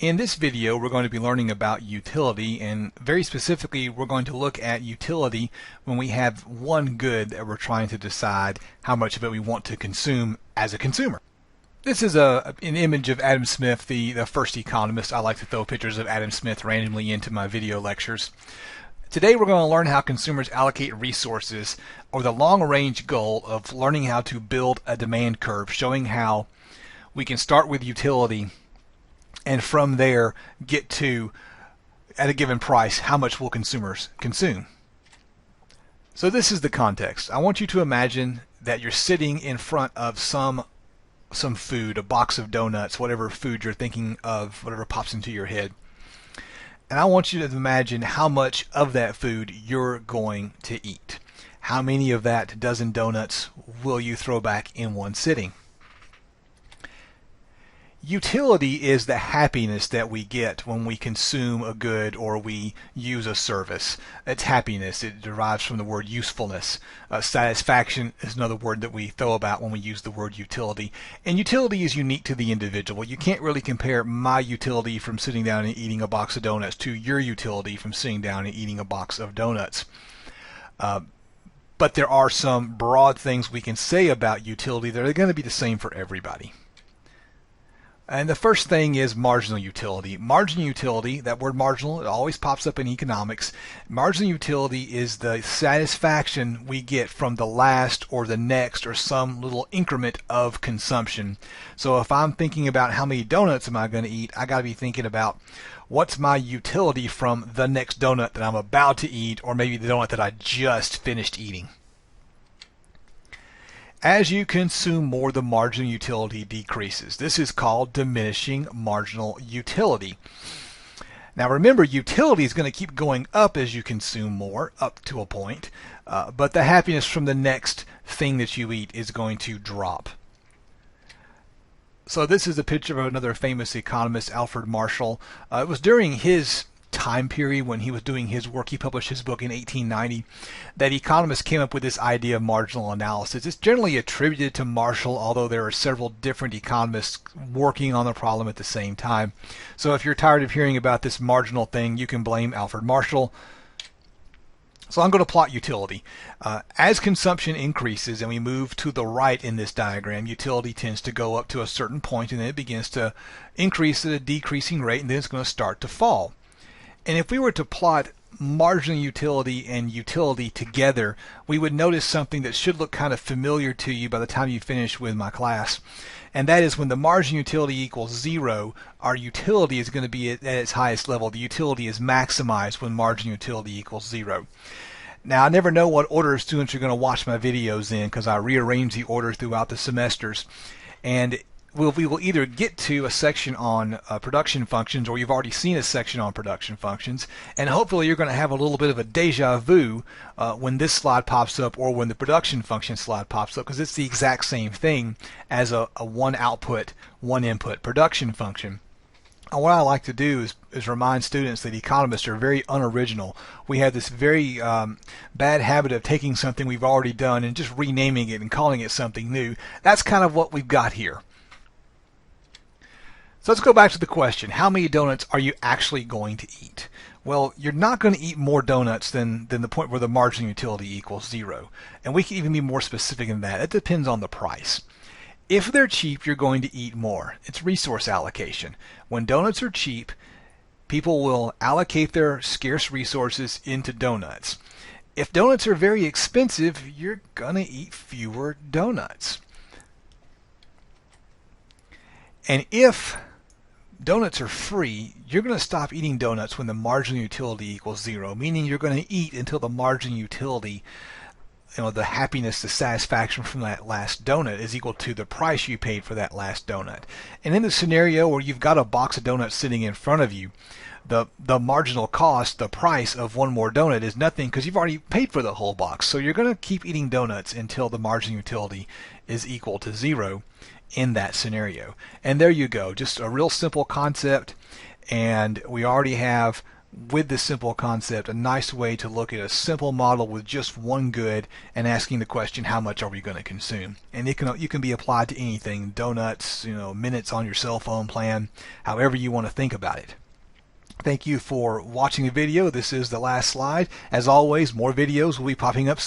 In this video, we're going to be learning about utility, and very specifically, we're going to look at utility when we have one good that we're trying to decide how much of it we want to consume as a consumer. This is an image of Adam Smith, the first economist. I like to throw pictures of Adam Smith randomly into my video lectures. Today we're going to learn how consumers allocate resources, or the long-range goal of learning how to build a demand curve, showing how we can start with utility and from there get to, at a given price, how much will consumers consume. So this is the context. I want you to imagine that you're sitting in front of some food, a box of donuts, whatever food you're thinking of, whatever pops into your head. And I want you to imagine how much of that food you're going to eat. How many of that dozen donuts will you throw back in one sitting? Utility is the happiness that we get when we consume a good or we use a service. It's happiness. It derives from the word usefulness. Satisfaction is another word that we throw about when we use the word utility. And utility is unique to the individual. You can't really compare my utility from sitting down and eating a box of donuts to your utility from sitting down and eating a box of donuts. But there are some broad things we can say about utility that are going to be the same for everybody. And the first thing is marginal utility. Marginal utility, that word marginal, it always pops up in economics. Marginal utility is the satisfaction we get from the last or the next or some little increment of consumption. So if I'm thinking about how many donuts am I going to eat, I got to be thinking about what's my utility from the next donut that I'm about to eat, or maybe the donut that I just finished eating. As you consume more, the marginal utility decreases. This is called diminishing marginal utility. Now remember, utility is going to keep going up as you consume more, up to a point, but the happiness from the next thing that you eat is going to drop. So this is a picture of another famous economist, Alfred Marshall. It was during his time period when he was doing his work. He published his book in 1890 that economists came up with this idea of marginal analysis. It's generally attributed to Marshall, although there are several different economists working on the problem at the same time. So if you're tired of hearing about this marginal thing, you can blame Alfred Marshall. So I'm going to plot utility. As consumption increases and we move to the right in this diagram, utility tends to go up to a certain point and then it begins to increase at a decreasing rate, and then it's going to start to fall. And if we were to plot marginal utility and utility together, we would notice something that should look kind of familiar to you by the time you finish with my class. And that is when the marginal utility equals 0, our utility is going to be at its highest level. The utility is maximized when marginal utility equals 0. Now, I never know what order students are going to watch my videos in because I rearrange the order throughout the semesters. And we will either get to a section on production functions, or you've already seen a section on production functions, and hopefully you're going to have a little bit of a deja vu when this slide pops up or when the production function slide pops up, because it's the exact same thing as a one output, one input production function. And what I like to do is remind students that economists are very unoriginal. We have this very bad habit of taking something we've already done and just renaming it and calling it something new. That's kind of what we've got here. So let's go back to the question, how many donuts are you actually going to eat? Well, you're not going to eat more donuts than the point where the marginal utility equals 0. And we can even be more specific than that. It depends on the price. If they're cheap, you're going to eat more. It's resource allocation. When donuts are cheap, people will allocate their scarce resources into donuts. If donuts are very expensive, you're going to eat fewer donuts. And if donuts are free, you're going to stop eating donuts when the marginal utility equals 0, meaning you're going to eat until the marginal utility, the happiness, the satisfaction from that last donut is equal to the price you paid for that last donut. And in the scenario where you've got a box of donuts sitting in front of you, the marginal cost, the price of one more donut is nothing because you've already paid for the whole box. So you're going to keep eating donuts until the marginal utility is equal to 0 in that scenario. And there you go, just a real simple concept, and we already have with this simple concept, a nice way to look at a simple model with just one good and asking the question, how much are we going to consume? And you can be applied to anything, donuts, minutes on your cell phone plan, however you want to think about it. Thank you for watching the video. This is the last slide. As always, more videos will be popping up soon.